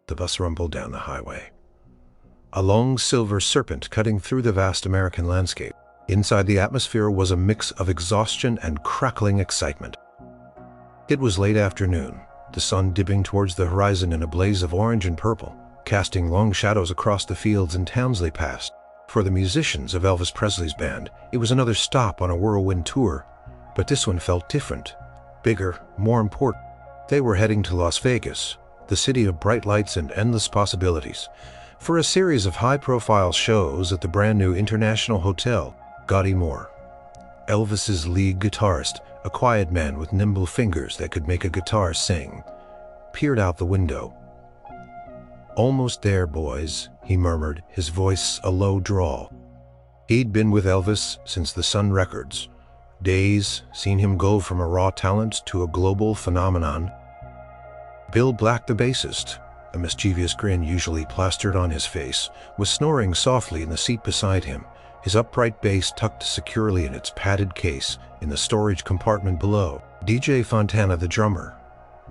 The bus rumbled down the highway. A long silver serpent cutting through the vast American landscape. Inside the atmosphere was a mix of exhaustion and crackling excitement. It was late afternoon, the sun dipping towards the horizon in a blaze of orange and purple, casting long shadows across the fields and towns they passed. For the musicians of Elvis Presley's band, it was another stop on a whirlwind tour, but this one felt different, bigger, more important. They were heading to Las Vegas, the city of bright lights and endless possibilities, for a series of high-profile shows at the brand-new International Hotel, Gotti Moore. Elvis's lead guitarist, a quiet man with nimble fingers that could make a guitar sing, peered out the window. "Almost there, boys," he murmured, his voice a low drawl. He'd been with Elvis since the Sun Records days, seen him go from a raw talent to a global phenomenon. Bill Black, the bassist, a mischievous grin usually plastered on his face, was snoring softly in the seat beside him, his upright bass tucked securely in its padded case in the storage compartment below. DJ Fontana, the drummer,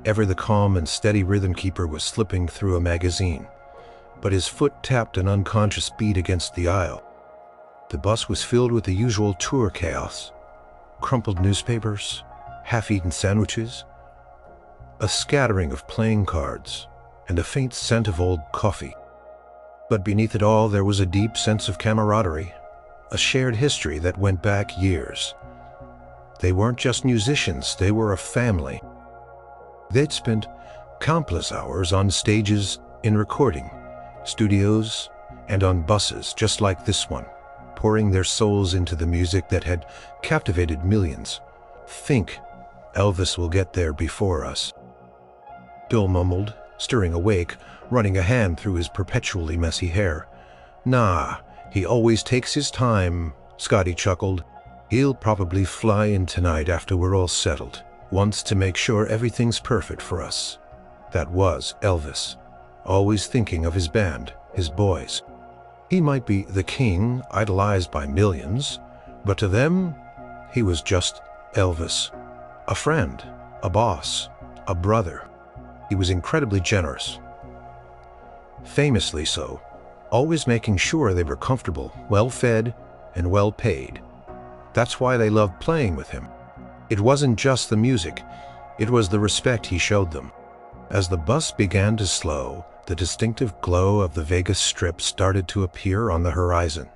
ever the calm and steady rhythm keeper, was slipping through a magazine, but his foot tapped an unconscious beat against the aisle. The bus was filled with the usual tour chaos: crumpled newspapers, half-eaten sandwiches, a scattering of playing cards, and a faint scent of old coffee. But beneath it all there was a deep sense of camaraderie, a shared history that went back years. They weren't just musicians, they were a family. They'd spent countless hours on stages, in recording studios, and on buses just like this one, pouring their souls into the music that had captivated millions. "Think Elvis will get there before us," Bill mumbled, stirring awake, running a hand through his perpetually messy hair. "Nah, he always takes his time," Scotty chuckled. "He'll probably fly in tonight after we're all settled. Wants to make sure everything's perfect for us." That was Elvis, always thinking of his band, his boys. He might be the king, idolized by millions, but to them, he was just Elvis. A friend, a boss, a brother. He was incredibly generous. Famously so, always making sure they were comfortable, well-fed, and well-paid. That's why they loved playing with him. It wasn't just the music, it was the respect he showed them. As the bus began to slow, the distinctive glow of the Vegas Strip started to appear on the horizon.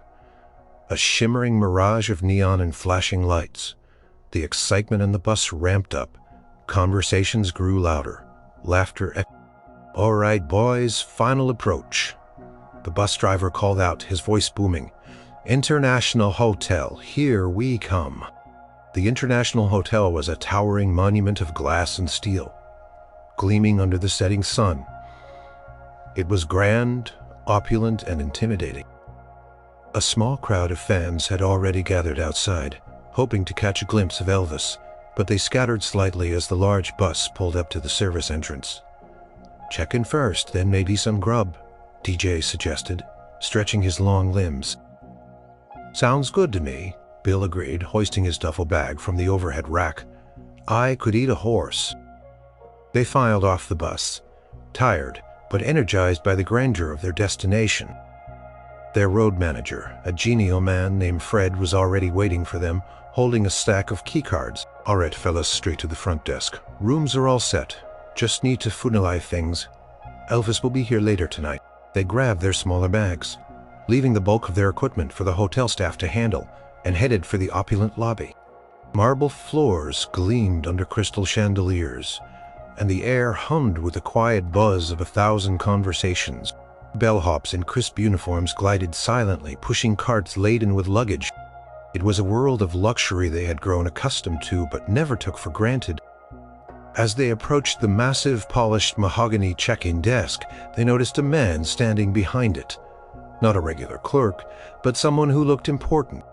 A shimmering mirage of neon and flashing lights. The excitement in the bus ramped up. Conversations grew louder. Laughter echoed. "All right, boys, final approach," the bus driver called out, his voice booming. "International Hotel, here we come." The International Hotel was a towering monument of glass and steel, gleaming under the setting sun. It was grand, opulent, and intimidating. A small crowd of fans had already gathered outside, hoping to catch a glimpse of Elvis, but they scattered slightly as the large bus pulled up to the service entrance. "Check in first, then maybe some grub," DJ suggested, stretching his long limbs. "Sounds good to me," Bill agreed, hoisting his duffel bag from the overhead rack. "I could eat a horse." They filed off the bus, tired but energized by the grandeur of their destination. Their road manager, a genial man named Fred, was already waiting for them, holding a stack of keycards. "All right, fellas, straight to the front desk. Rooms are all set. Just need to finalize things. Elvis will be here later tonight." They grabbed their smaller bags, leaving the bulk of their equipment for the hotel staff to handle, and headed for the opulent lobby. Marble floors gleamed under crystal chandeliers, and the air hummed with the quiet buzz of 1,000 conversations. Bellhops in crisp uniforms glided silently, pushing carts laden with luggage. It was a world of luxury they had grown accustomed to but never took for granted. As they approached the massive, polished mahogany check-in desk, they noticed a man standing behind it. Not a regular clerk, but someone who looked important.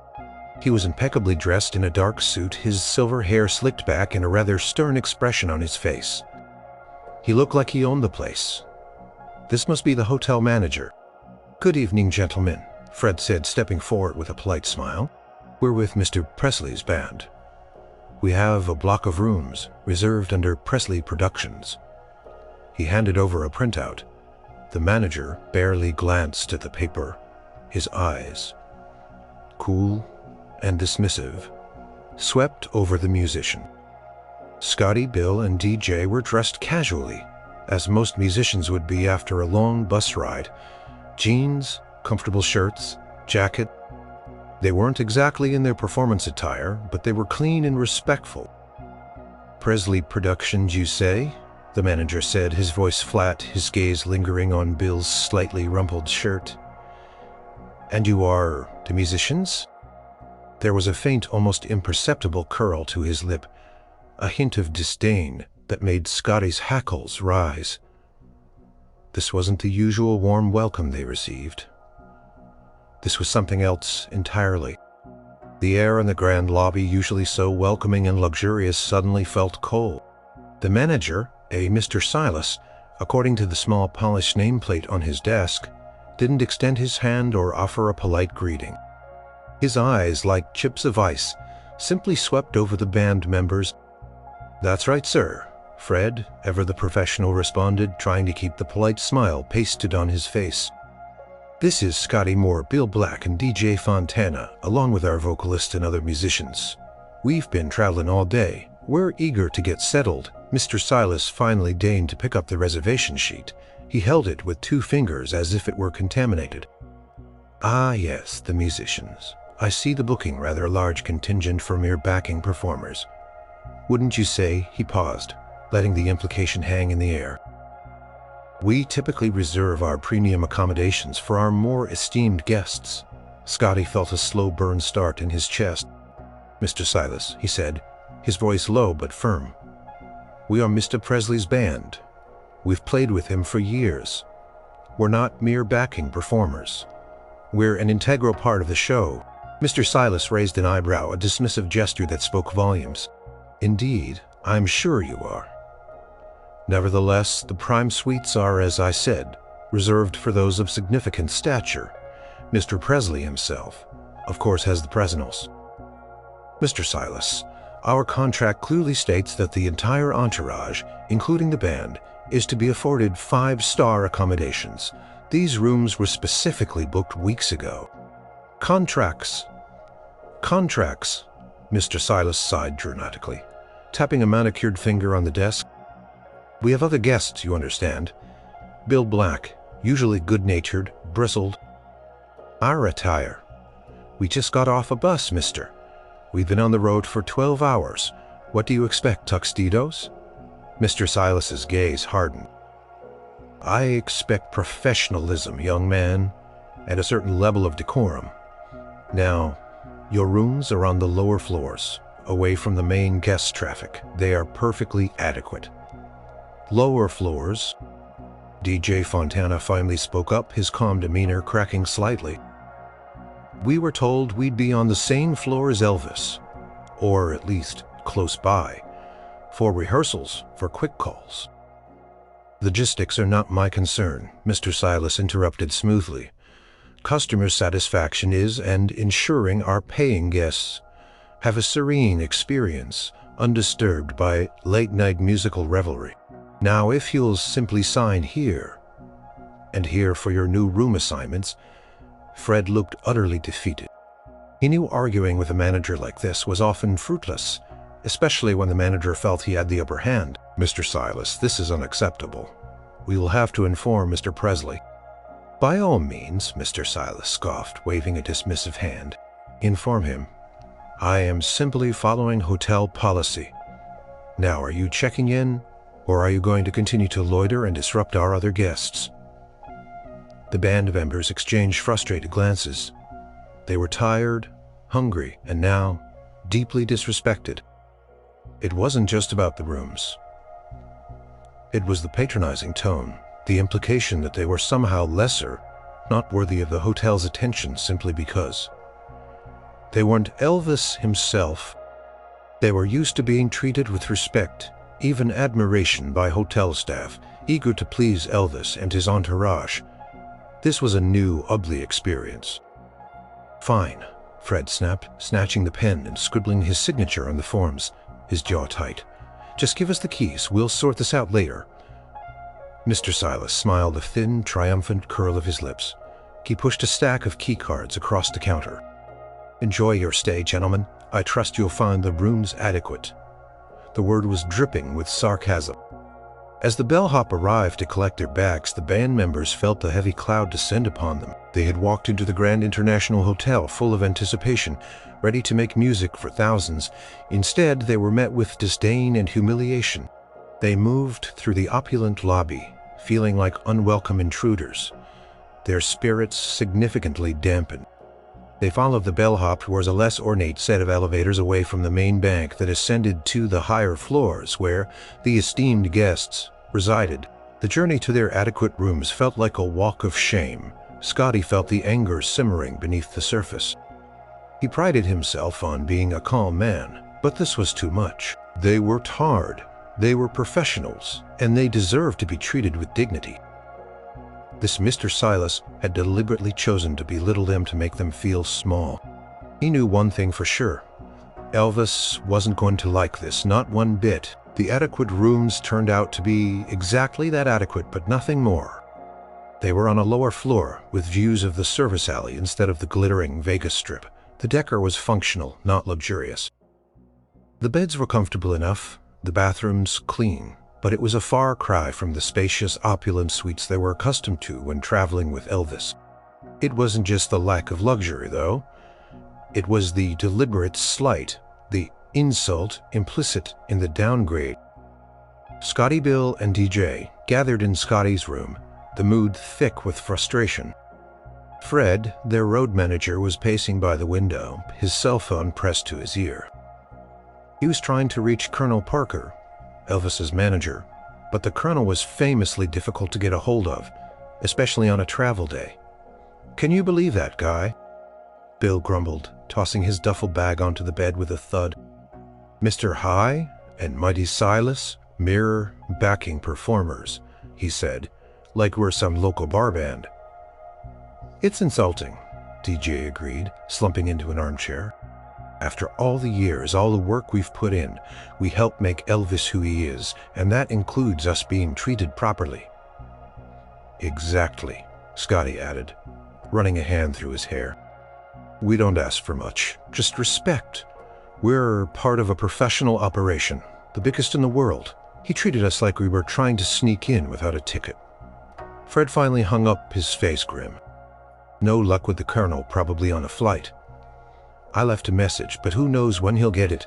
He was impeccably dressed in a dark suit, his silver hair slicked back, and a rather stern expression on his face. He looked like he owned the place. This must be the hotel manager. "Good evening, gentlemen," Fred said, stepping forward with a polite smile. "We're with Mr. Presley's band. We have a block of rooms reserved under Presley Productions." He handed over a printout. The manager barely glanced at the paper. His eyes, cool and dismissive, swept over the musician. Scotty, Bill, and DJ were dressed casually, as most musicians would be after a long bus ride. Jeans, comfortable shirts, jacket. They weren't exactly in their performance attire, but they were clean and respectful. "Presley Productions, you say?" the manager said, his voice flat, his gaze lingering on Bill's slightly rumpled shirt. "And you are the musicians?" There was a faint, almost imperceptible curl to his lip, a hint of disdain that made Scotty's hackles rise. This wasn't the usual warm welcome they received. This was something else entirely. The air in the grand lobby, usually so welcoming and luxurious, suddenly felt cold. The manager, a Mr. Silas, according to the small polished nameplate on his desk, didn't extend his hand or offer a polite greeting. His eyes, like chips of ice, simply swept over the band members. "That's right, sir," Fred, ever the professional, responded, trying to keep the polite smile pasted on his face. "This is Scotty Moore, Bill Black, and DJ Fontana, along with our vocalist and other musicians. We've been traveling all day. We're eager to get settled." Mr. Silas finally deigned to pick up the reservation sheet. He held it with 2 fingers as if it were contaminated. "Ah, yes, the musicians. I see the booking, rather a large contingent for mere backing performers. Wouldn't you say?" He paused, letting the implication hang in the air. "We typically reserve our premium accommodations for our more esteemed guests." Scotty felt a slow burn start in his chest. "Mr. Silas," he said, his voice low but firm, "we are Mr. Presley's band. We've played with him for years. We're not mere backing performers. We're an integral part of the show." Mr. Silas raised an eyebrow, a dismissive gesture that spoke volumes. "Indeed, I'm sure you are. Nevertheless, the prime suites are, as I said, reserved for those of significant stature. Mr. Presley himself, of course, has the precedence. Mr. Silas, our contract clearly states that the entire entourage, including the band, is to be afforded 5-star accommodations. These rooms were specifically booked weeks ago." Contracts, Mr. Silas sighed dramatically, tapping a manicured finger on the desk. "We have other guests, you understand. Bill Black, usually good-natured, bristled. Our attire. We just got off a bus, mister. We've been on the road for 12 hours. What do you expect, tuxedos?" Mr. Silas's gaze hardened. "I expect professionalism, young man, and a certain level of decorum. Now, your rooms are on the lower floors, away from the main guest traffic. They are perfectly adequate." "Lower floors?" DJ Fontana finally spoke up, his calm demeanor cracking slightly. "We were told we'd be on the same floor as Elvis, or at least close by, for rehearsals for quick calls." "Logistics are not my concern," Mr. Silas interrupted smoothly. "Customer satisfaction is, and ensuring our paying guests have a serene experience, undisturbed by late-night musical revelry. Now, if you'll simply sign here and here for your new room assignments." Fred looked utterly defeated. He knew arguing with a manager like this was often fruitless, especially when the manager felt he had the upper hand. "Mr. Silas, this is unacceptable. We will have to inform Mr. Presley." "By all means," Mr. Silas scoffed, waving a dismissive hand. "Inform him. I am simply following hotel policy. Now, are you checking in, or are you going to continue to loiter and disrupt our other guests?" The band members exchanged frustrated glances. They were tired, hungry, and now deeply disrespected. It wasn't just about the rooms. It was the patronizing tone, the implication that they were somehow lesser, not worthy of the hotel's attention simply because they weren't Elvis himself. They were used to being treated with respect, even admiration, by hotel staff, eager to please Elvis and his entourage. This was a new, ugly experience. "Fine," Fred snapped, snatching the pen and scribbling his signature on the forms, his jaw tight. "Just give us the keys. We'll sort this out later." Mr. Silas smiled a thin, triumphant curl of his lips. He pushed a stack of keycards across the counter. "Enjoy your stay, gentlemen. I trust you'll find the rooms adequate." The word was dripping with sarcasm. As the bellhop arrived to collect their bags, the band members felt a heavy cloud descend upon them. They had walked into the Grand International Hotel full of anticipation, ready to make music for thousands. Instead, they were met with disdain and humiliation. They moved through the opulent lobby, feeling like unwelcome intruders, their spirits significantly dampened. They followed the bellhop towards a less ornate set of elevators away from the main bank that ascended to the higher floors where the esteemed guests resided. The journey to their adequate rooms felt like a walk of shame. Scotty felt the anger simmering beneath the surface. He prided himself on being a calm man, but this was too much. They worked hard, they were professionals, and they deserved to be treated with dignity. This Mr. Silas had deliberately chosen to belittle them to make them feel small. He knew one thing for sure. Elvis wasn't going to like this, not one bit. The adequate rooms turned out to be exactly that adequate, but nothing more. They were on a lower floor, with views of the service alley instead of the glittering Vegas Strip. The decor was functional, not luxurious. The beds were comfortable enough, the bathrooms clean, but it was a far cry from the spacious, opulent suites they were accustomed to when traveling with Elvis. It wasn't just the lack of luxury, though. It was the deliberate slight, the insult implicit in the downgrade. Scotty, Bill, and DJ gathered in Scotty's room, the mood thick with frustration. Fred, their road manager, was pacing by the window, his cell phone pressed to his ear. He was trying to reach Colonel Parker, Elvis's manager, but the colonel was famously difficult to get a hold of, especially on a travel day. "Can you believe that, guy?" Bill grumbled, tossing his duffel bag onto the bed with a thud. "Mr. High and Mighty Silas, mirror backing performers," he said, like we're some local bar band. "It's insulting," DJ agreed, slumping into an armchair. "After all the years, all the work we've put in, we helped make Elvis who he is, and that includes us being treated properly." "Exactly," Scotty added, running a hand through his hair. "We don't ask for much, just respect. We're part of a professional operation, the biggest in the world. He treated us like we were trying to sneak in without a ticket." Fred finally hung up, his face grim. "No luck with the colonel, probably on a flight. I left a message, but who knows when he'll get it,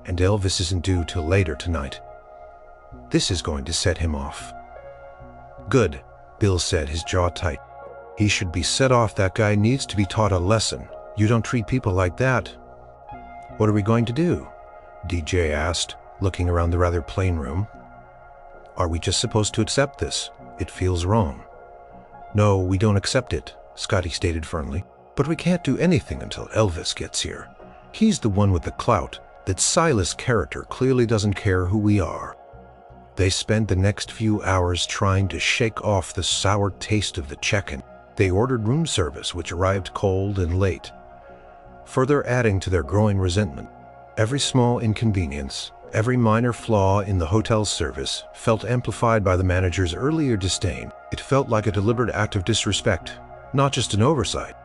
and Elvis isn't due till later tonight. This is going to set him off." "Good," Bill said, his jaw tight. "He should be set off. That guy needs to be taught a lesson. You don't treat people like that." "What are we going to do?" DJ asked, looking around the rather plain room. "Are we just supposed to accept this? It feels wrong." "No, we don't accept it," Scotty stated firmly. "But we can't do anything until Elvis gets here. He's the one with the clout. That Silas character clearly doesn't care who we are." They spent the next few hours trying to shake off the sour taste of the check-in. They ordered room service, which arrived cold and late, further adding to their growing resentment. Every small inconvenience, every minor flaw in the hotel's service felt amplified by the manager's earlier disdain. It felt like a deliberate act of disrespect, not just an oversight.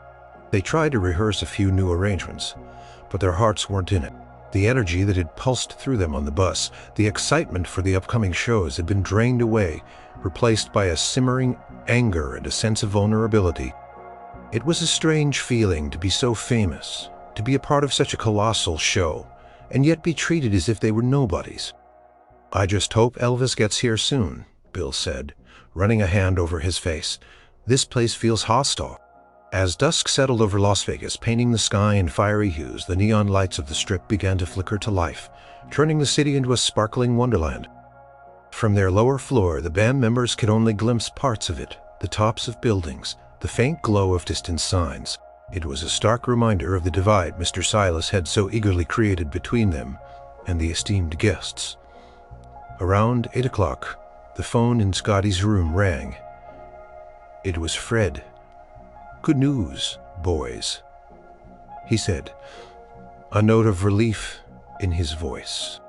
They tried to rehearse a few new arrangements, but their hearts weren't in it. The energy that had pulsed through them on the bus, the excitement for the upcoming shows had been drained away, replaced by a simmering anger and a sense of vulnerability. It was a strange feeling to be so famous, to be a part of such a colossal show, and yet be treated as if they were nobodies. "I just hope Elvis gets here soon," Bill said, running a hand over his face. "This place feels hostile." As dusk settled over Las Vegas, painting the sky in fiery hues, the neon lights of the Strip began to flicker to life, turning the city into a sparkling wonderland. From their lower floor, the band members could only glimpse parts of it, the tops of buildings, the faint glow of distant signs. It was a stark reminder of the divide Mr. Silas had so eagerly created between them and the esteemed guests. Around 8 o'clock, the phone in Scotty's room rang. It was Fred. "Good news, boys," he said, a note of relief in his voice.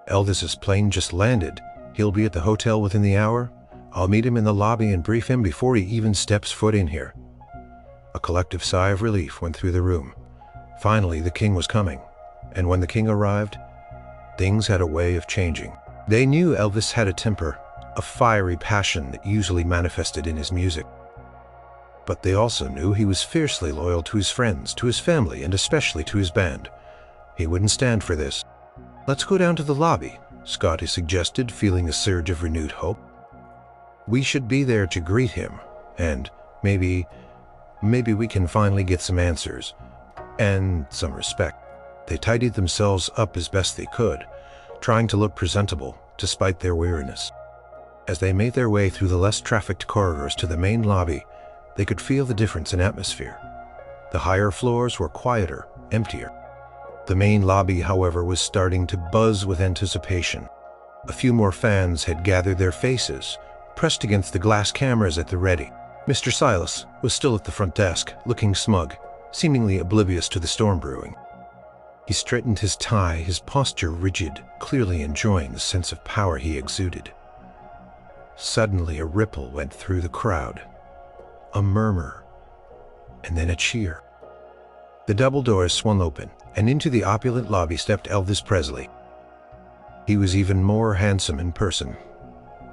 "Elvis's plane just landed. He'll be at the hotel within the hour. I'll meet him in the lobby and brief him before he even steps foot in here." A collective sigh of relief went through the room. Finally, the king was coming, and when the king arrived, things had a way of changing. They knew Elvis had a temper, a fiery passion that usually manifested in his music. But they also knew he was fiercely loyal to his friends, to his family, and especially to his band. He wouldn't stand for this. "Let's go down to the lobby," Scotty suggested, feeling a surge of renewed hope. "We should be there to greet him, and maybe we can finally get some answers and some respect." They tidied themselves up as best they could, trying to look presentable despite their weariness. As they made their way through the less trafficked corridors to the main lobby, they could feel the difference in atmosphere. The higher floors were quieter, emptier. The main lobby, however, was starting to buzz with anticipation. A few more fans had gathered, their faces pressed against the glass cameras at the ready. Mr. Silas was still at the front desk, looking smug, seemingly oblivious to the storm brewing. He straightened his tie, his posture rigid, clearly enjoying the sense of power he exuded. Suddenly a ripple went through the crowd, a murmur, and then a cheer. The double doors swung open, and into the opulent lobby stepped Elvis Presley. He was even more handsome in person,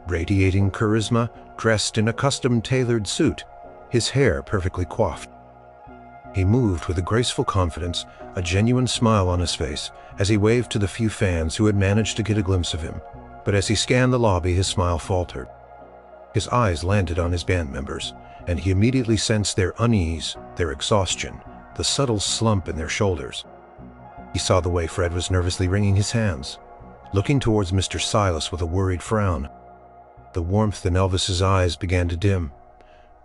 radiating charisma, dressed in a custom-tailored suit, his hair perfectly coiffed. He moved with a graceful confidence, a genuine smile on his face, as he waved to the few fans who had managed to get a glimpse of him. But as he scanned the lobby, his smile faltered. His eyes landed on his band members, and he immediately sensed their unease, their exhaustion, the subtle slump in their shoulders. He saw the way Fred was nervously wringing his hands, looking towards Mr. Silas with a worried frown. The warmth in Elvis's eyes began to dim,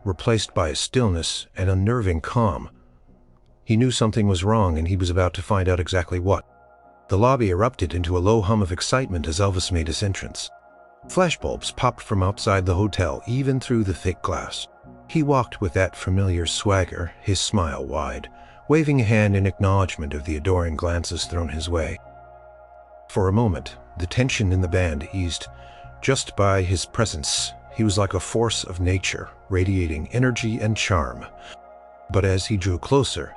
replaced by a stillness and unnerving calm. He knew something was wrong, and he was about to find out exactly what. The lobby erupted into a low hum of excitement as Elvis made his entrance. Flashbulbs popped from outside the hotel, even through the thick glass. He walked with that familiar swagger, his smile wide, waving a hand in acknowledgement of the adoring glances thrown his way. For a moment, the tension in the band eased. Just by his presence, he was like a force of nature, radiating energy and charm. But as he drew closer,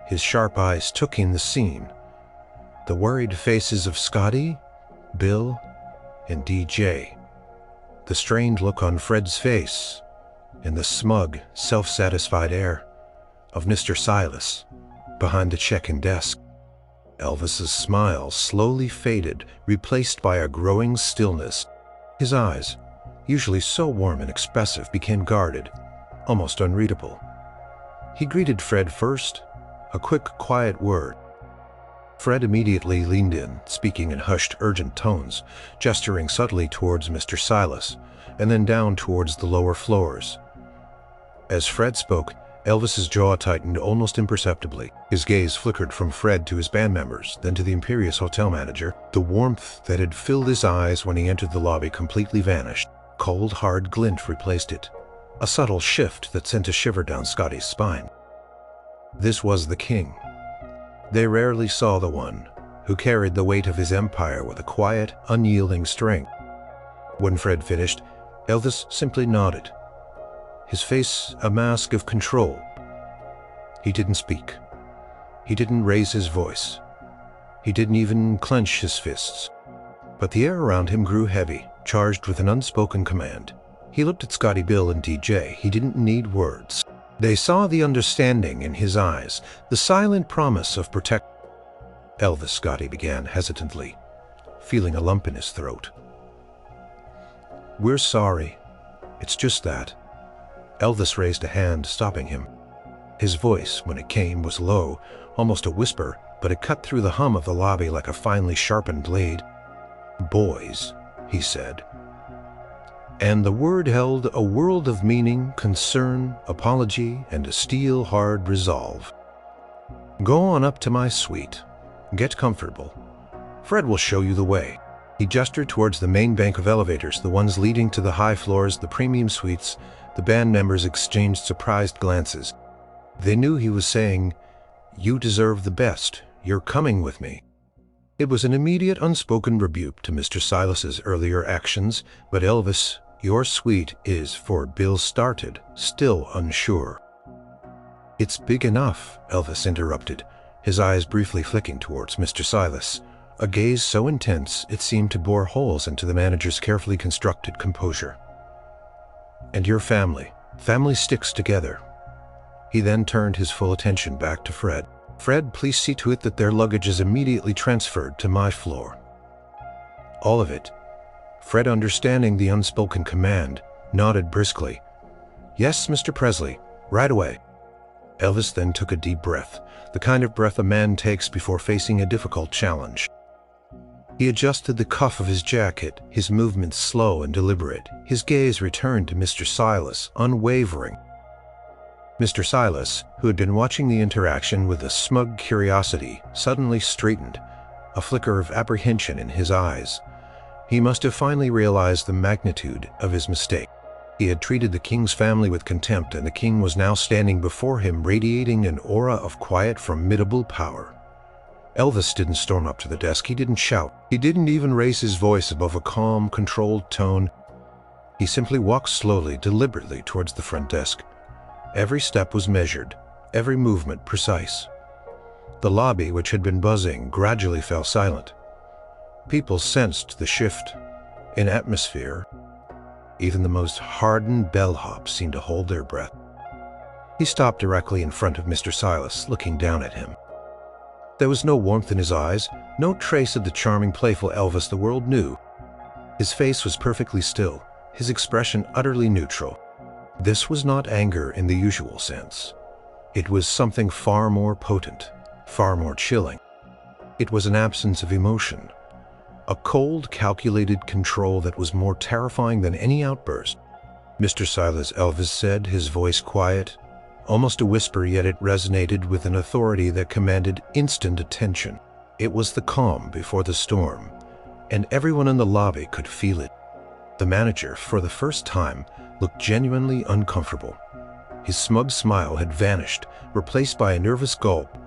his sharp eyes took in the scene. The worried faces of Scotty, Bill, and DJ. The strained look on Fred's face, and the smug, self-satisfied air of Mr. Silas behind the check-in desk. Elvis's smile slowly faded, replaced by a growing stillness. His eyes, usually so warm and expressive, became guarded, almost unreadable. He greeted Fred first, a quick, quiet word. Fred immediately leaned in, speaking in hushed, urgent tones, gesturing subtly towards Mr. Silas, and then down towards the lower floors. As Fred spoke, Elvis's jaw tightened almost imperceptibly. His gaze flickered from Fred to his band members, then to the imperious hotel manager. The warmth that had filled his eyes when he entered the lobby completely vanished. Cold, hard glint replaced it, a subtle shift that sent a shiver down Scotty's spine. This was the king. They rarely saw the one who carried the weight of his empire with a quiet, unyielding strength. When Fred finished, Elvis simply nodded, his face a mask of control. He didn't speak. He didn't raise his voice. He didn't even clench his fists. But the air around him grew heavy, charged with an unspoken command. He looked at Scotty, Bill, and DJ. He didn't need words. They saw the understanding in his eyes, the silent promise of protect. "Elvis," Scotty began hesitantly, feeling a lump in his throat. "We're sorry. It's just that." Elvis raised a hand, stopping him. His voice, when it came, was low, almost a whisper, but it cut through the hum of the lobby like a finely sharpened blade. "Boys," he said. And the word held a world of meaning, concern, apology, and a steel-hard resolve. "Go on up to my suite. Get comfortable. Fred will show you the way." He gestured towards the main bank of elevators, the ones leading to the high floors, the premium suites. The band members exchanged surprised glances. They knew he was saying, "You deserve the best. You're coming with me." It was an immediate, unspoken rebuke to Mr. Silas's earlier actions, but Elvis, Your suite is for Bill started, still unsure. It's big enough, Elvis interrupted, his eyes briefly flicking towards Mr. Silas, a gaze so intense it seemed to bore holes into the manager's carefully constructed composure. And your family. Family sticks together. He then turned his full attention back to Fred. Fred, please see to it that their luggage is immediately transferred to my floor. All of it. Fred, understanding the unspoken command, nodded briskly. Yes, Mr. Presley, right away. Elvis then took a deep breath, the kind of breath a man takes before facing a difficult challenge. He adjusted the cuff of his jacket, his movements slow and deliberate. His gaze returned to Mr. Silas, unwavering. Mr. Silas, who had been watching the interaction with a smug curiosity, suddenly straightened, a flicker of apprehension in his eyes. He must have finally realized the magnitude of his mistake. He had treated the king's family with contempt, and the king was now standing before him, radiating an aura of quiet, formidable power. Elvis didn't storm up to the desk. He didn't shout. He didn't even raise his voice above a calm, controlled tone. He simply walked slowly, deliberately towards the front desk. Every step was measured, every movement precise. The lobby, which had been buzzing, gradually fell silent. People sensed the shift in atmosphere. Even the most hardened bellhops seemed to hold their breath. He stopped directly in front of Mr. Silas, looking down at him. There was no warmth in his eyes, no trace of the charming, playful Elvis the world knew. His face was perfectly still, his expression utterly neutral. This was not anger in the usual sense. It was something far more potent, far more chilling. It was an absence of emotion, a cold, calculated control that was more terrifying than any outburst. Mr. Silas, Elvis said, his voice quiet, almost a whisper, yet it resonated with an authority that commanded instant attention. It was the calm before the storm, and everyone in the lobby could feel it. The manager, for the first time, looked genuinely uncomfortable. His smug smile had vanished, replaced by a nervous gulp.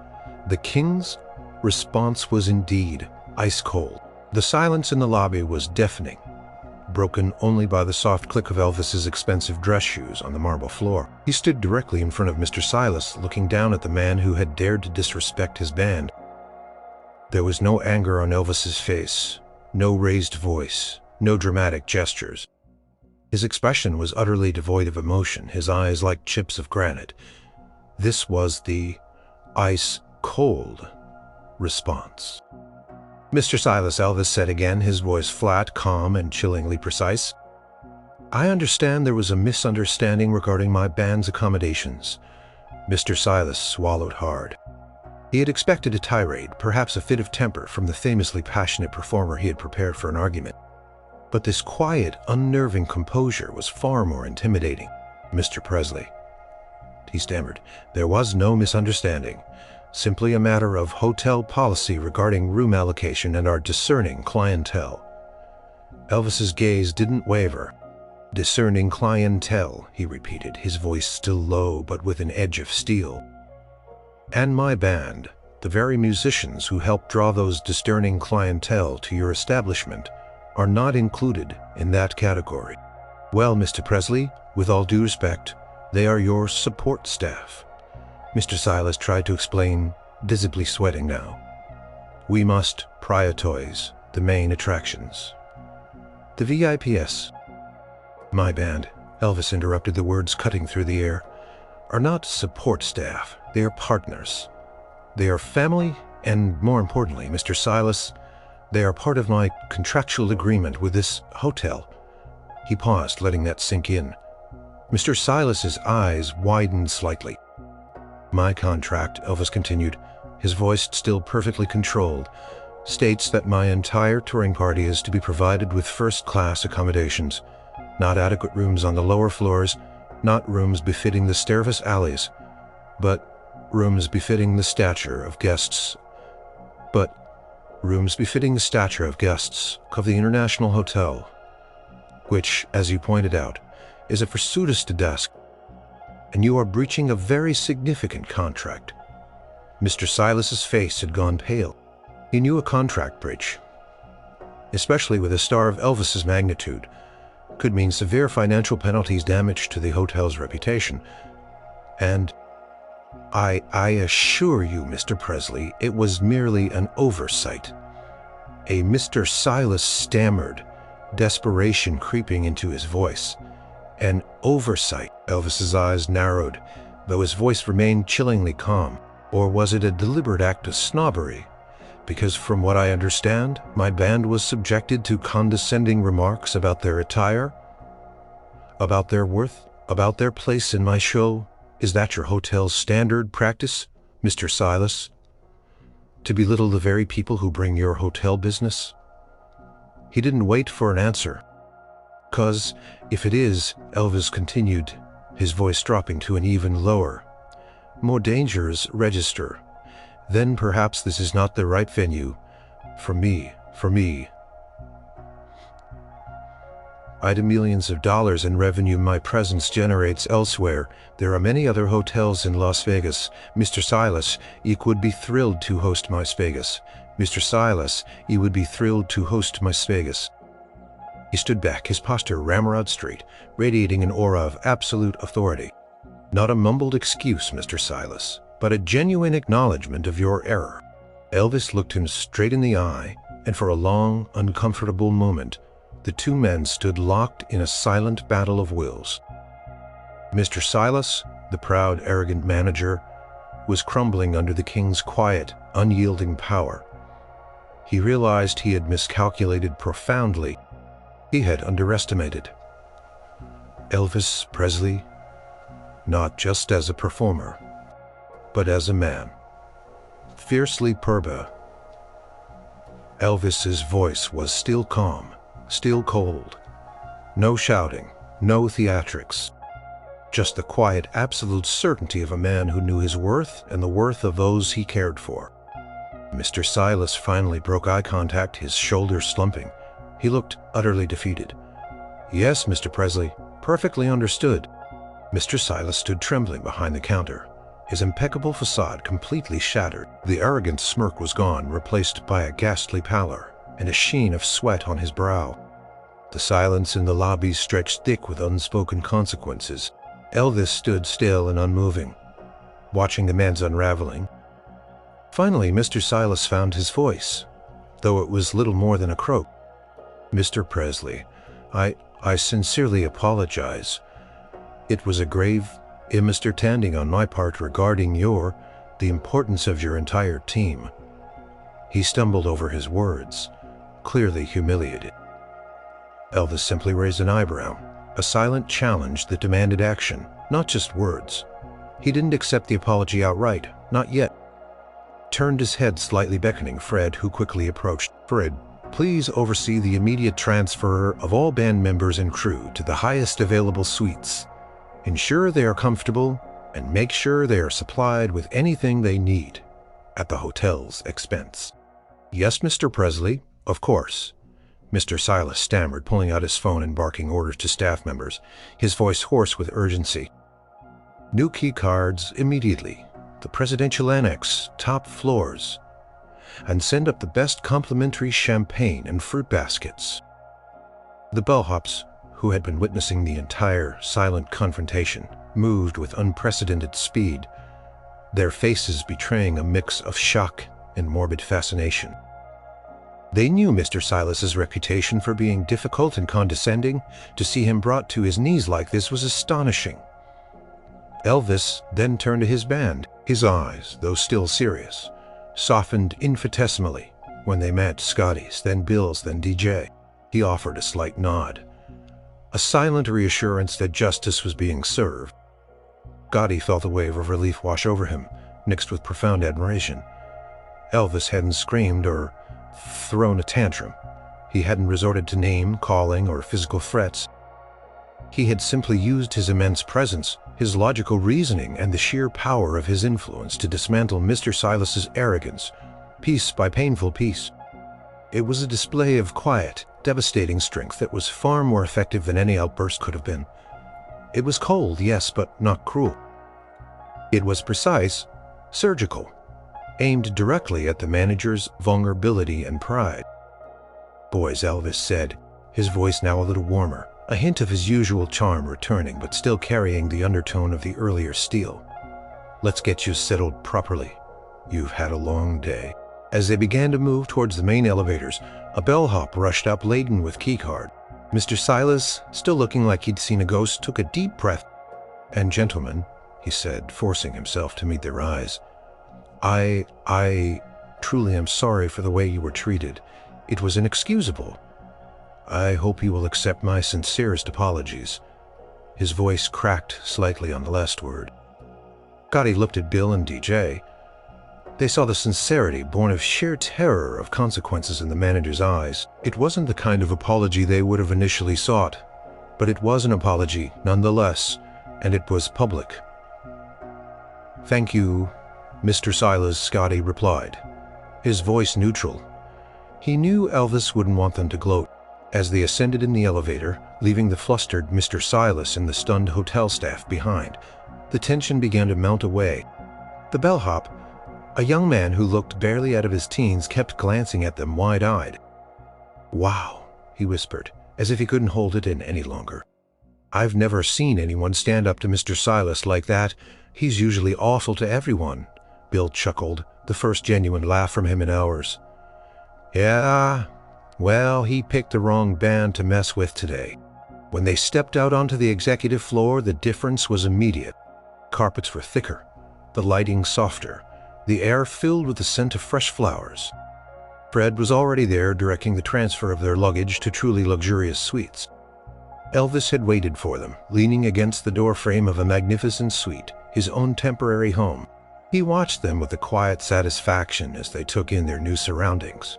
The king's response was indeed ice cold. The silence in the lobby was deafening, broken only by the soft click of Elvis's expensive dress shoes on the marble floor. He stood directly in front of Mr. Silas, looking down at the man who had dared to disrespect his band. There was no anger on Elvis's face, no raised voice, no dramatic gestures. His expression was utterly devoid of emotion, his eyes like chips of granite. This was the ice-cold response. Mr. Silas, Elvis said again, his voice flat, calm, and chillingly precise. I understand there was a misunderstanding regarding my band's accommodations. Mr. Silas swallowed hard. He had expected a tirade, perhaps a fit of temper, from the famously passionate performer he had prepared for an argument. But this quiet, unnerving composure was far more intimidating. Mr. Presley, he stammered, there was no misunderstanding. Simply a matter of hotel policy regarding room allocation and our discerning clientele. Elvis's gaze didn't waver. Discerning clientele, he repeated, his voice still low but with an edge of steel. And my band, the very musicians who helped draw those discerning clientele to your establishment, are not included in that category. Well, Mr. Presley, with all due respect, they are your support staff. Mr. Silas tried to explain, visibly sweating now. We must prioritize the main attractions. The VIPs. My band, Elvis interrupted, the words cutting through the air, are not support staff. They are partners. They are family, and more importantly, Mr. Silas, they are part of my contractual agreement with this hotel. He paused, letting that sink in. Mr. Silas's eyes widened slightly. My contract, Elvis continued, his voice still perfectly controlled, states that my entire touring party is to be provided with first-class accommodations, not adequate rooms on the lower floors, not rooms befitting the stairless alleys, but rooms befitting the stature of guests. Rooms befitting the stature of guests of the International Hotel, which, as you pointed out, is a fortuitous desk, and you are breaching a very significant contract. Mr. Silas's face had gone pale. He knew a contract breach, especially with a star of Elvis's magnitude, could mean severe financial penalties, damage to the hotel's reputation. And I assure you, Mr. Presley, it was merely an oversight. A Mr. Silas stammered, desperation creeping into his voice. An oversight. Elvis's eyes narrowed, though his voice remained chillingly calm. Or was it a deliberate act of snobbery? Because from what I understand, my band was subjected to condescending remarks about their attire, about their worth, about their place in my show. Is that your hotel's standard practice, Mr. Silas? To belittle the very people who bring your hotel business? He didn't wait for an answer. 'Cause if it is, Elvis continued, his voice dropping to an even lower, more dangerous register, then perhaps this is not the right venue for me. I'd millions of dollars in revenue my presence generates elsewhere. There are many other hotels in Las Vegas. Mr. Silas, you would be thrilled to host my Vegas. Mr. Silas, you would be thrilled to host my Vegas. He stood back, his posture ramrod straight, radiating an aura of absolute authority. Not a mumbled excuse, Mr. Silas, but a genuine acknowledgement of your error. Elvis looked him straight in the eye, and for a long, uncomfortable moment, the two men stood locked in a silent battle of wills. Mr. Silas, the proud, arrogant manager, was crumbling under the king's quiet, unyielding power. He realized he had miscalculated profoundly. He had underestimated Elvis Presley, not just as a performer, but as a man. Fiercely purba. Elvis's voice was still calm, still cold. No shouting, no theatrics. Just the quiet, absolute certainty of a man who knew his worth and the worth of those he cared for. Mr. Silas finally broke eye contact, his shoulders slumping. He looked utterly defeated. Yes, Mr. Presley, perfectly understood. Mr. Silas stood trembling behind the counter, his impeccable facade completely shattered. The arrogant smirk was gone, replaced by a ghastly pallor and a sheen of sweat on his brow. The silence in the lobby stretched thick with unspoken consequences. Elvis stood still and unmoving, watching the man's unraveling. Finally, Mr. Silas found his voice, though it was little more than a croak. Mr. Presley, I sincerely apologize. It was a grave misunderstanding on my part regarding the importance of your entire team. He stumbled over his words, clearly humiliated. Elvis simply raised an eyebrow, a silent challenge that demanded action, not just words. He didn't accept the apology outright, not yet. Turned his head slightly, beckoning Fred, who quickly approached. Fred, please oversee the immediate transfer of all band members and crew to the highest available suites. Ensure they are comfortable and make sure they are supplied with anything they need at the hotel's expense. Yes, Mr. Presley, of course. Mr. Silas stammered, pulling out his phone and barking orders to staff members, his voice hoarse with urgency. New key cards immediately. The presidential annex, top floors. And send up the best complimentary champagne and fruit baskets. The bellhops, who had been witnessing the entire silent confrontation, moved with unprecedented speed, their faces betraying a mix of shock and morbid fascination. They knew Mr. Silas's reputation for being difficult and condescending. To see him brought to his knees like this was astonishing. Elvis then turned to his band. His eyes, though still serious, softened infinitesimally when they met Scotty's, then Bill's, then DJ. He offered a slight nod, a silent reassurance that justice was being served. Scotty felt a wave of relief wash over him, mixed with profound admiration. Elvis hadn't screamed or thrown a tantrum. He hadn't resorted to name calling or physical threats. He had simply used his immense presence, his logical reasoning, and the sheer power of his influence to dismantle Mr. Silas's arrogance, piece by painful piece. It was a display of quiet, devastating strength that was far more effective than any outburst could have been. It was cold, yes, but not cruel. It was precise, surgical, aimed directly at the manager's vulnerability and pride. Boys, Elvis said, his voice now a little warmer, a hint of his usual charm returning but still carrying the undertone of the earlier steel. "Let's get you settled properly. You've had a long day." As they began to move towards the main elevators, a bellhop rushed up laden with keycard. Mr. Silas, still looking like he'd seen a ghost, took a deep breath. "And gentlemen," he said, forcing himself to meet their eyes, I truly am sorry for the way you were treated. It was inexcusable. I hope you will accept my sincerest apologies." His voice cracked slightly on the last word. Scotty looked at Bill and DJ. They saw the sincerity born of sheer terror of consequences in the manager's eyes. It wasn't the kind of apology they would have initially sought, but it was an apology nonetheless, and it was public. "Thank you, Mr. Silas," Scotty replied, his voice neutral. He knew Elvis wouldn't want them to gloat. As they ascended in the elevator, leaving the flustered Mr. Silas and the stunned hotel staff behind, the tension began to melt away. The bellhop, a young man who looked barely out of his teens, kept glancing at them wide-eyed. "Wow," he whispered, as if he couldn't hold it in any longer. "I've never seen anyone stand up to Mr. Silas like that. He's usually awful to everyone." Bill chuckled, the first genuine laugh from him in hours. "Yeah, well, he picked the wrong band to mess with today." When they stepped out onto the executive floor, the difference was immediate. Carpets were thicker, the lighting softer, the air filled with the scent of fresh flowers. Fred was already there, directing the transfer of their luggage to truly luxurious suites. Elvis had waited for them, leaning against the doorframe of a magnificent suite, his own temporary home. He watched them with a quiet satisfaction as they took in their new surroundings.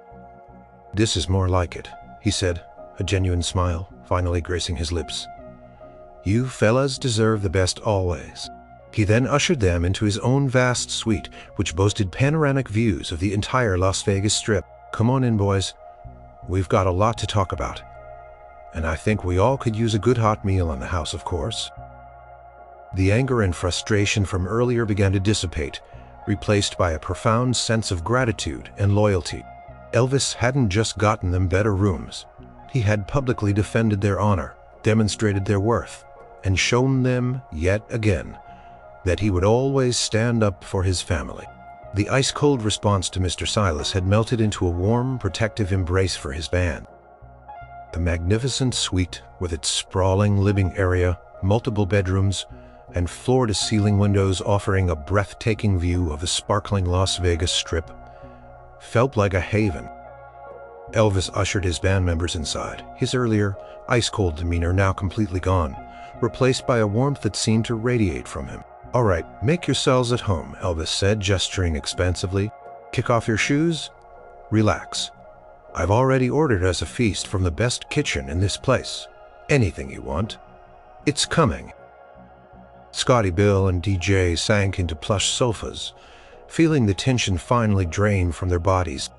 "This is more like it," he said, a genuine smile finally gracing his lips. "You fellas deserve the best always." He then ushered them into his own vast suite, which boasted panoramic views of the entire Las Vegas Strip. "Come on in, boys. We've got a lot to talk about. And I think we all could use a good hot meal in the house, of course." The anger and frustration from earlier began to dissipate, replaced by a profound sense of gratitude and loyalty. Elvis hadn't just gotten them better rooms. He had publicly defended their honor, demonstrated their worth, and shown them, yet again, that he would always stand up for his family. The ice-cold response to Mr. Silas had melted into a warm, protective embrace for his band. The magnificent suite, with its sprawling living area, multiple bedrooms, and floor-to-ceiling windows offering a breathtaking view of the sparkling Las Vegas Strip, felt like a haven. Elvis ushered his band members inside, his earlier, ice-cold demeanor now completely gone, replaced by a warmth that seemed to radiate from him. "All right, make yourselves at home," Elvis said, gesturing expansively. "Kick off your shoes. Relax. I've already ordered us a feast from the best kitchen in this place. Anything you want. It's coming." Scotty, Bill, and DJ sank into plush sofas, feeling the tension finally drain from their bodies.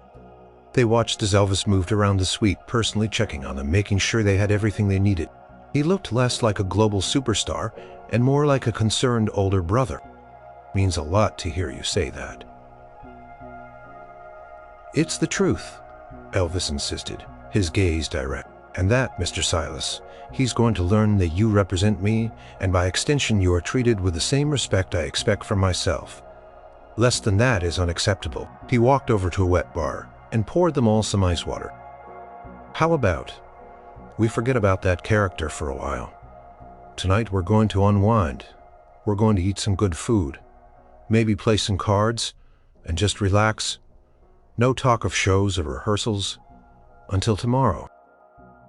They watched as Elvis moved around the suite, personally checking on them, making sure they had everything they needed. He looked less like a global superstar and more like a concerned older brother. Means a lot to hear you say that. "It's the truth," Elvis insisted, his gaze direct. "And that, Mr. Silas, he's going to learn that you represent me, and by extension you are treated with the same respect I expect from myself. Less than that is unacceptable." He walked over to a wet bar and poured them all some ice water. "How about we forget about that character for a while? Tonight we're going to unwind. We're going to eat some good food, maybe play some cards, and just relax. No talk of shows or rehearsals until tomorrow."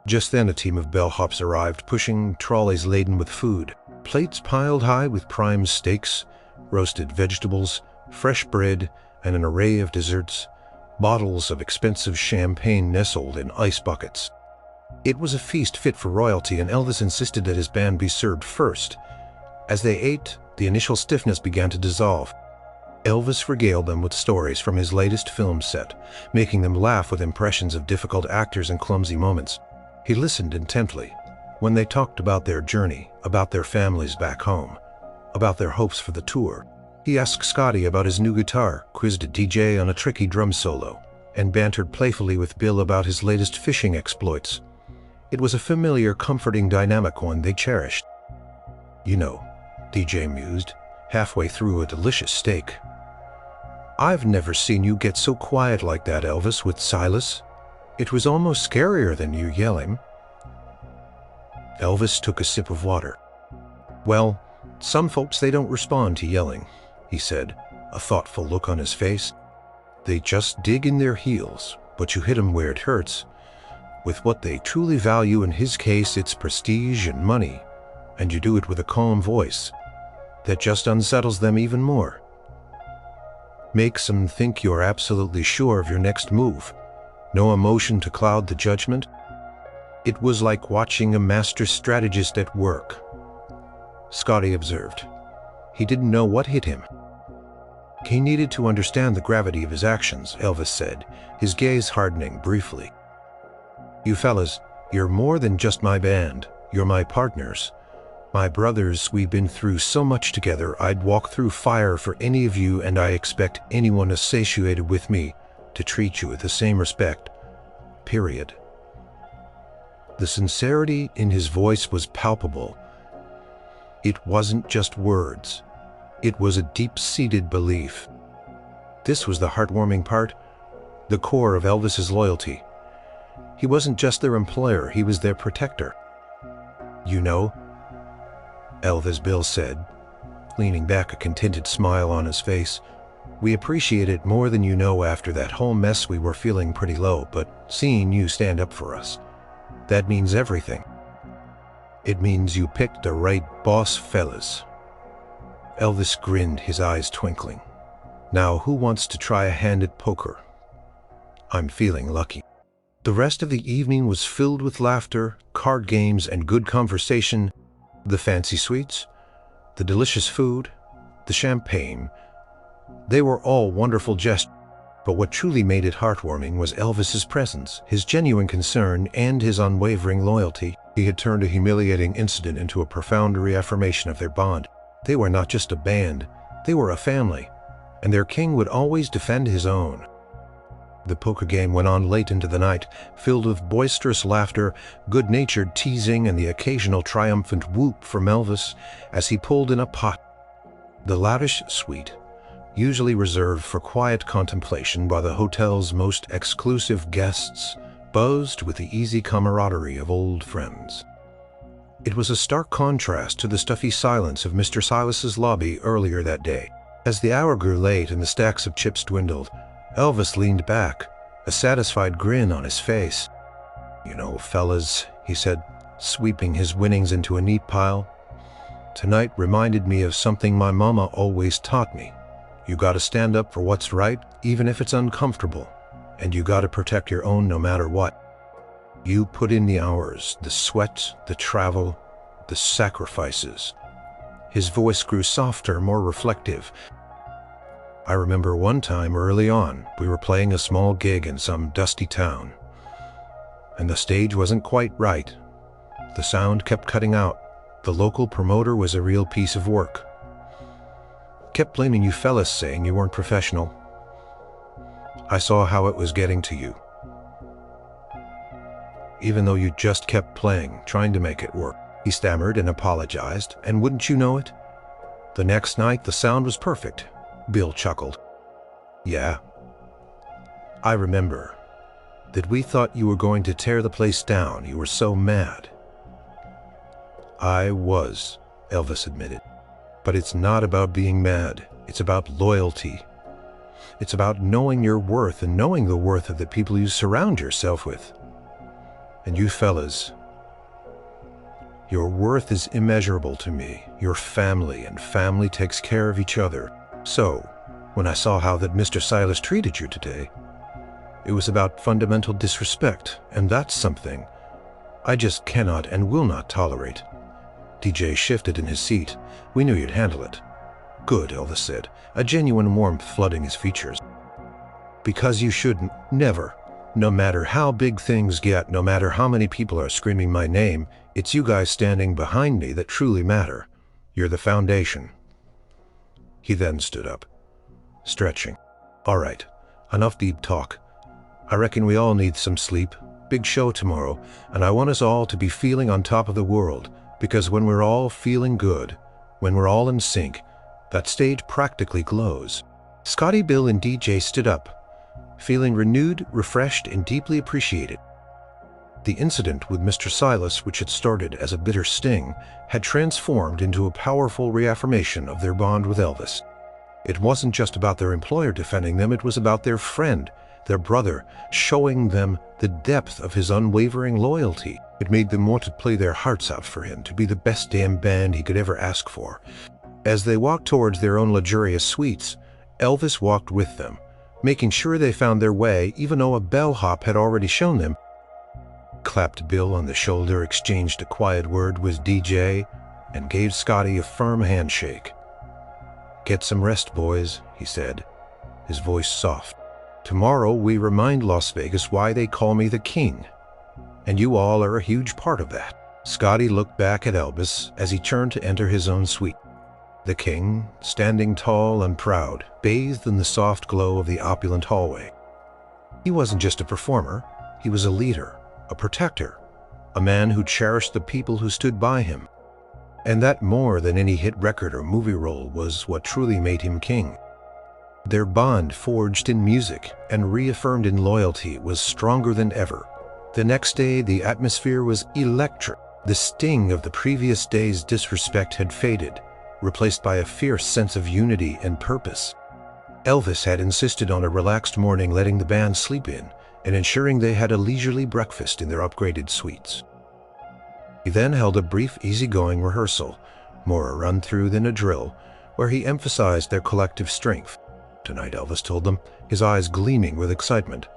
Just then a team of bellhops arrived, pushing trolleys laden with food, plates piled high with prime steaks, roasted vegetables, fresh bread, and an array of desserts, bottles of expensive champagne nestled in ice buckets. It was a feast fit for royalty, and Elvis insisted that his band be served first. As they ate, the initial stiffness began to dissolve. Elvis regaled them with stories from his latest film set, making them laugh with impressions of difficult actors and clumsy moments. He listened intently when they talked about their journey, about their families back home, about their hopes for the tour. He asked Scotty about his new guitar, quizzed a DJ on a tricky drum solo, and bantered playfully with Bill about his latest fishing exploits. It was a familiar, comforting dynamic, one they cherished. "You know," DJ mused, halfway through a delicious steak, "I've never seen you get so quiet like that, Elvis, with Silas. It was almost scarier than you yelling." Elvis took a sip of water. "Well, some folks, they don't respond to yelling," he said, a thoughtful look on his face. "They just dig in their heels, but you hit 'em where it hurts. With what they truly value, in his case, it's prestige and money, and you do it with a calm voice that just unsettles them even more. Makes them think you're absolutely sure of your next move. No emotion to cloud the judgment. It was like watching a master strategist at work." Scotty observed. He didn't know what hit him. He needed to understand the gravity of his actions, Elvis said, his gaze hardening briefly. "You fellas, you're more than just my band. You're my partners. My brothers. We've been through so much together. I'd walk through fire for any of you, and I expect anyone associated with me to treat you with the same respect. Period." The sincerity in his voice was palpable. It wasn't just words. It was a deep-seated belief. This was the heartwarming part, the core of Elvis's loyalty. He wasn't just their employer, he was their protector. "You know," Elvis Bill said, leaning back, a contented smile on his face, "we appreciate it more than you know. After that whole mess, we were feeling pretty low, but seeing you stand up for us, that means everything. It means you picked the right boss, fellas." Elvis grinned, his eyes twinkling. "Now, who wants to try a hand at poker? I'm feeling lucky." The rest of the evening was filled with laughter, card games, and good conversation. The fancy sweets, the delicious food, the champagne, they were all wonderful gestures. But what truly made it heartwarming was Elvis's presence, his genuine concern, and his unwavering loyalty. He had turned a humiliating incident into a profound reaffirmation of their bond. They were not just a band, they were a family, and their king would always defend his own. The poker game went on late into the night, filled with boisterous laughter, good-natured teasing, and the occasional triumphant whoop from Elvis as he pulled in a pot. The lavish suite, usually reserved for quiet contemplation by the hotel's most exclusive guests, buzzed with the easy camaraderie of old friends. It was a stark contrast to the stuffy silence of Mr. Silas's lobby earlier that day. As the hour grew late and the stacks of chips dwindled, Elvis leaned back, a satisfied grin on his face. "You know, fellas," he said, sweeping his winnings into a neat pile, "tonight reminded me of something my mama always taught me. You gotta stand up for what's right, even if it's uncomfortable, and you gotta protect your own no matter what. You put in the hours, the sweat, the travel, the sacrifices." His voice grew softer, more reflective. "I remember one time early on, we were playing a small gig in some dusty town, and the stage wasn't quite right. The sound kept cutting out. The local promoter was a real piece of work. Kept blaming you fellas, saying you weren't professional. I saw how it was getting to you. Even though you just kept playing, trying to make it work." He stammered and apologized, and wouldn't you know it, the next night the sound was perfect. Bill chuckled. "Yeah, I remember that we thought you were going to tear the place down. You were so mad." "I was," Elvis admitted. "But it's not about being mad. It's about loyalty. It's about knowing your worth and knowing the worth of the people you surround yourself with. And you fellas, your worth is immeasurable to me. You're family, and family takes care of each other. So, when I saw how that Mr. Silas treated you today, it was about fundamental disrespect, and that's something I just cannot and will not tolerate." DJ shifted in his seat. "We knew you'd handle it." "Good," Elvis said, a genuine warmth flooding his features. "Because you shouldn't, never. No matter how big things get, no matter how many people are screaming my name, it's you guys standing behind me that truly matter. You're the foundation." He then stood up, stretching. "All right, enough deep talk. I reckon we all need some sleep. Big show tomorrow, and I want us all to be feeling on top of the world, because when we're all feeling good, when we're all in sync, that stage practically glows. Scotty, Bill, and DJ stood up, feeling renewed, refreshed, and deeply appreciated. The incident with Mr. Silas, which had started as a bitter sting, had transformed into a powerful reaffirmation of their bond with Elvis. It wasn't just about their employer defending them, it was about their friend, their brother, showing them the depth of his unwavering loyalty. It made them want to play their hearts out for him, to be the best damn band he could ever ask for. As they walked towards their own luxurious suites, Elvis walked with them, making sure they found their way, even though a bellhop had already shown them. Clapped Bill on the shoulder, exchanged a quiet word with DJ, and gave Scotty a firm handshake. "Get some rest, boys," he said, his voice soft. "Tomorrow we remind Las Vegas why they call me the King, and you all are a huge part of that." Scotty looked back at Elvis as he turned to enter his own suite. The King, standing tall and proud, bathed in the soft glow of the opulent hallway. He wasn't just a performer, he was a leader, a protector, a man who cherished the people who stood by him. And that, more than any hit record or movie role, was what truly made him king. Their bond, forged in music and reaffirmed in loyalty, was stronger than ever. The next day, the atmosphere was electric. The sting of the previous day's disrespect had faded, replaced by a fierce sense of unity and purpose. Elvis had insisted on a relaxed morning, letting the band sleep in, and ensuring they had a leisurely breakfast in their upgraded suites. He then held a brief, easygoing rehearsal, more a run-through than a drill, where he emphasized their collective strength. Tonight, Elvis told them, his eyes gleaming with excitement.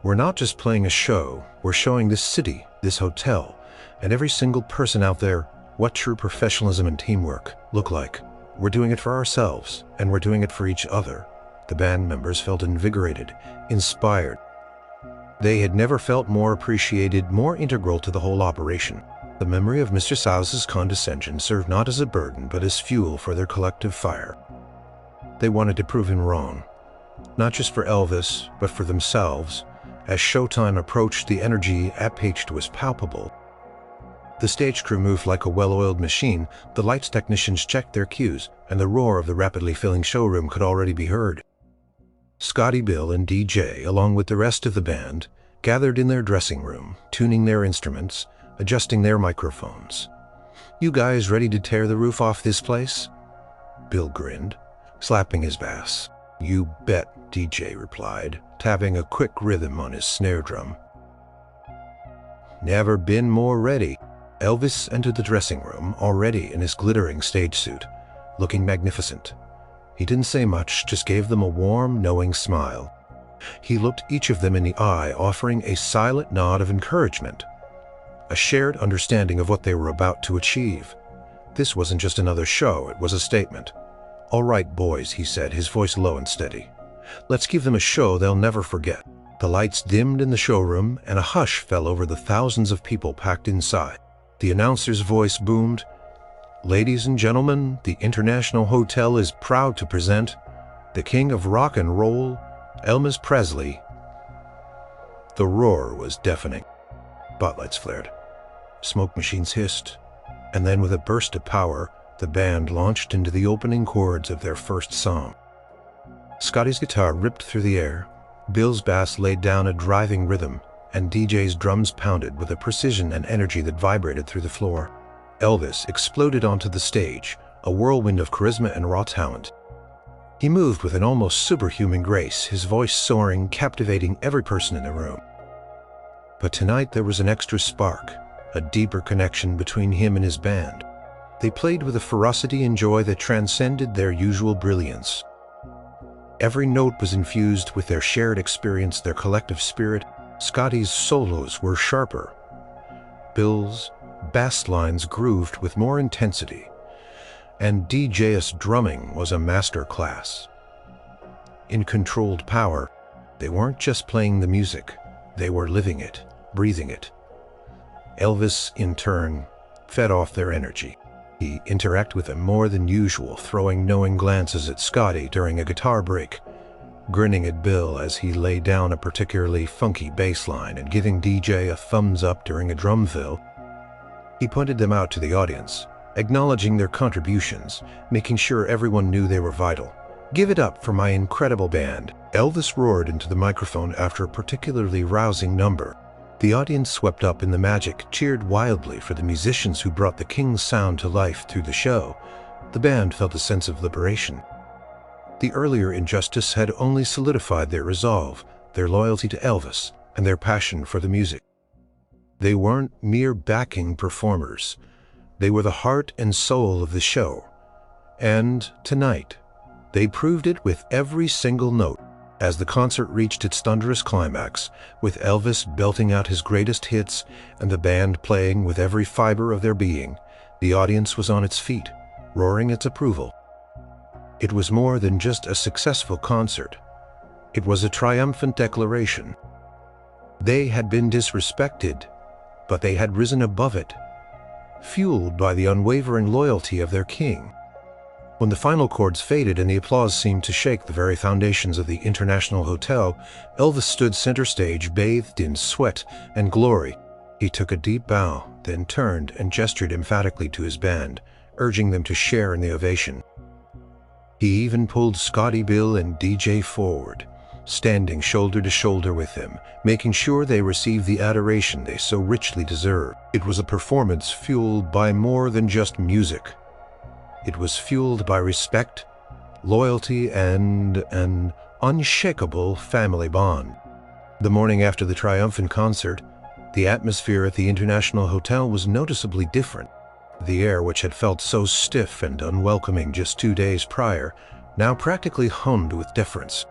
"We're not just playing a show, we're showing this city, this hotel, and every single person out there what true professionalism and teamwork look like. We're doing it for ourselves, and we're doing it for each other." The band members felt invigorated, inspired. They had never felt more appreciated, more integral to the whole operation. The memory of Mr. Silas's condescension served not as a burden, but as fuel for their collective fire. They wanted to prove him wrong, not just for Elvis, but for themselves. As showtime approached, the energy at Page was palpable. The stage crew moved like a well-oiled machine, the lights technicians checked their cues, and the roar of the rapidly filling showroom could already be heard. Scotty, Bill, and DJ, along with the rest of the band, gathered in their dressing room, tuning their instruments, adjusting their microphones. "You guys ready to tear the roof off this place?" Bill grinned, slapping his bass. "You bet," DJ replied, tapping a quick rhythm on his snare drum. "Never been more ready." Elvis entered the dressing room, already in his glittering stage suit, looking magnificent. He didn't say much, just gave them a warm, knowing smile. He looked each of them in the eye, offering a silent nod of encouragement, a shared understanding of what they were about to achieve. This wasn't just another show, it was a statement. "All right, boys," he said, his voice low and steady. "Let's give them a show they'll never forget." The lights dimmed in the showroom, and a hush fell over the thousands of people packed inside. The announcer's voice boomed, "Ladies and gentlemen, the International Hotel is proud to present the King of Rock and Roll, Elvis Presley." The roar was deafening. Spotlights flared. Smoke machines hissed. And then, with a burst of power, the band launched into the opening chords of their first song. Scotty's guitar ripped through the air, Bill's bass laid down a driving rhythm, and DJ's drums pounded with a precision and energy that vibrated through the floor. Elvis exploded onto the stage, a whirlwind of charisma and raw talent. He moved with an almost superhuman grace, his voice soaring, captivating every person in the room. But tonight there was an extra spark, a deeper connection between him and his band. They played with a ferocity and joy that transcended their usual brilliance. Every note was infused with their shared experience, their collective spirit. Scotty's solos were sharper. Bill's bass lines grooved with more intensity, and DJ's drumming was a master class. In controlled power, they weren't just playing the music, they were living it, breathing it. Elvis, in turn, fed off their energy. He interacted with them more than usual, throwing knowing glances at Scotty during a guitar break, grinning at Bill as he laid down a particularly funky bass line and giving DJ a thumbs up during a drum fill. He pointed them out to the audience, acknowledging their contributions, making sure everyone knew they were vital. "Give it up for my incredible band," Elvis roared into the microphone after a particularly rousing number. The audience swept up in the magic, cheered wildly for the musicians who brought the King's sound to life through the show. The band felt a sense of liberation. The earlier injustice had only solidified their resolve, their loyalty to Elvis, and their passion for the music. They weren't mere backing performers. They were the heart and soul of the show. And tonight, they proved it with every single note. As the concert reached its thunderous climax, with Elvis belting out his greatest hits and the band playing with every fiber of their being, the audience was on its feet, roaring its approval. It was more than just a successful concert. It was a triumphant declaration. They had been disrespected, but they had risen above it, fueled by the unwavering loyalty of their king. When the final chords faded and the applause seemed to shake the very foundations of the International Hotel, Elvis stood center stage, bathed in sweat and glory. He took a deep bow, then turned and gestured emphatically to his band, urging them to share in the ovation. He even pulled Scotty, Bill, and DJ forward, standing shoulder to shoulder with them, making sure they received the adoration they so richly deserved. It was a performance fueled by more than just music. It was fueled by respect, loyalty, and an unshakable family bond. The morning after the triumphant concert, the atmosphere at the International Hotel was noticeably different. The air, which had felt so stiff and unwelcoming just 2 days prior, now practically hummed with deference.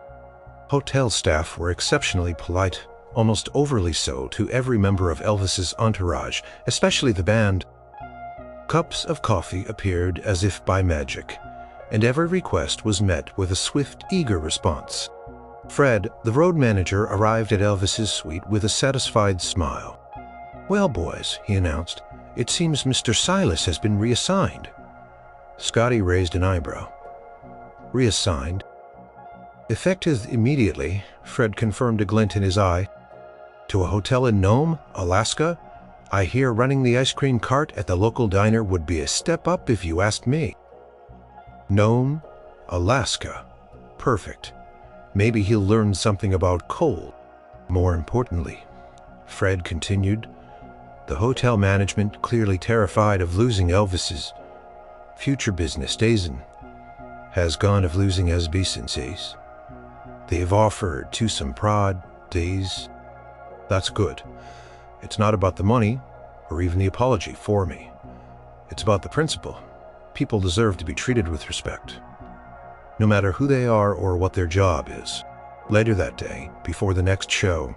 Hotel staff were exceptionally polite, almost overly so, to every member of Elvis's entourage, especially the band. Cups of coffee appeared as if by magic, and every request was met with a swift, eager response. Fred, the road manager, arrived at Elvis's suite with a satisfied smile. "Well, boys," he announced, "it seems Mr. Silas has been reassigned." Scotty raised an eyebrow. "Reassigned?" "Effective immediately," Fred confirmed, a glint in his eye. "To a hotel in Nome, Alaska? I hear running the ice cream cart at the local diner would be a step up if you asked me." Nome, Alaska. Perfect. Maybe he'll learn something about coal. More importantly, Fred continued, the hotel management, clearly terrified of losing Elvis's future business days, has gone of losing SB. They've offered to some prod days. That's good. It's not about the money, or even the apology for me. It's about the principle. People deserve to be treated with respect, no matter who they are or what their job is. Later that day, before the next show,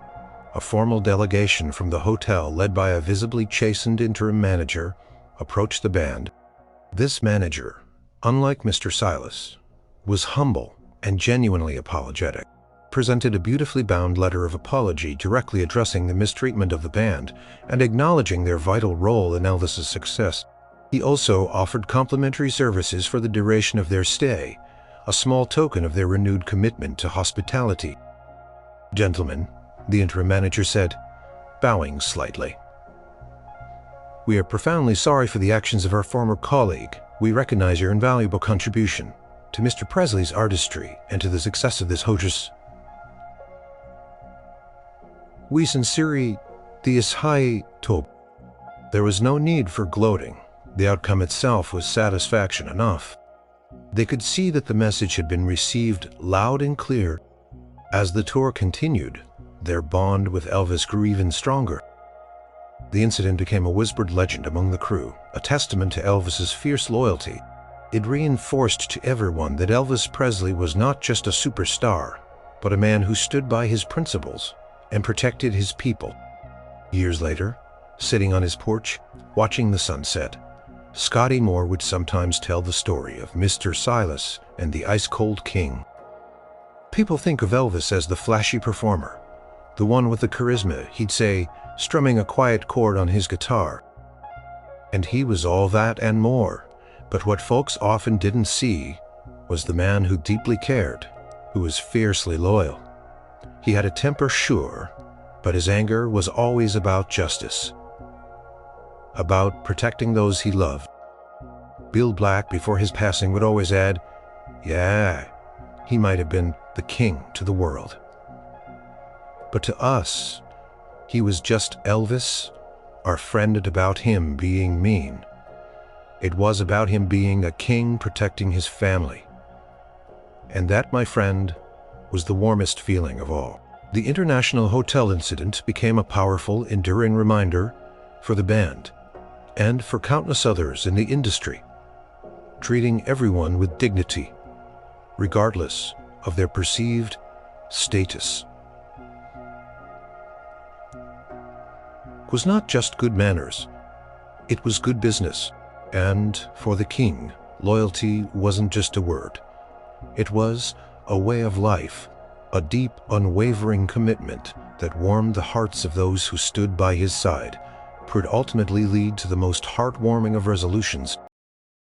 a formal delegation from the hotel, led by a visibly chastened interim manager, approached the band. This manager, unlike Mr. Silas, was humble and genuinely apologetic. Presented a beautifully bound letter of apology directly addressing the mistreatment of the band and acknowledging their vital role in Elvis's success. He also offered complimentary services for the duration of their stay, a small token of their renewed commitment to hospitality. "Gentlemen," the interim manager said, bowing slightly, "we are profoundly sorry for the actions of our former colleague. We recognize your invaluable contribution to Mr. Presley's artistry and to the success of this hoax. We sincerely told." There was no need for gloating. The outcome itself was satisfaction enough. They could see that the message had been received loud and clear. As the tour continued, their bond with Elvis grew even stronger. The incident became a whispered legend among the crew, a testament to Elvis's fierce loyalty. It reinforced to everyone that Elvis Presley was not just a superstar, but a man who stood by his principles and protected his people. Years later, sitting on his porch, watching the sunset, Scotty Moore would sometimes tell the story of Mr. Silas and the ice-cold king. People think of Elvis as the flashy performer, the one with the charisma, he'd say, strumming a quiet chord on his guitar. And he was all that and more, but what folks often didn't see was the man who deeply cared, who was fiercely loyal. He had a temper, sure, but his anger was always about justice, about protecting those he loved. Bill Black, before his passing, would always add, "Yeah, he might have been the king to the world. But to us, he was just Elvis, our friend, and about him being mean. It was about him being a king protecting his family. And that, my friend, was the warmest feeling of all." The International Hotel incident became a powerful, enduring reminder for the band and for countless others in the industry, treating everyone with dignity, regardless of their perceived status. It was not just good manners, it was good business. And for the king, loyalty wasn't just a word. It was a way of life, a deep, unwavering commitment that warmed the hearts of those who stood by his side, could ultimately lead to the most heartwarming of resolutions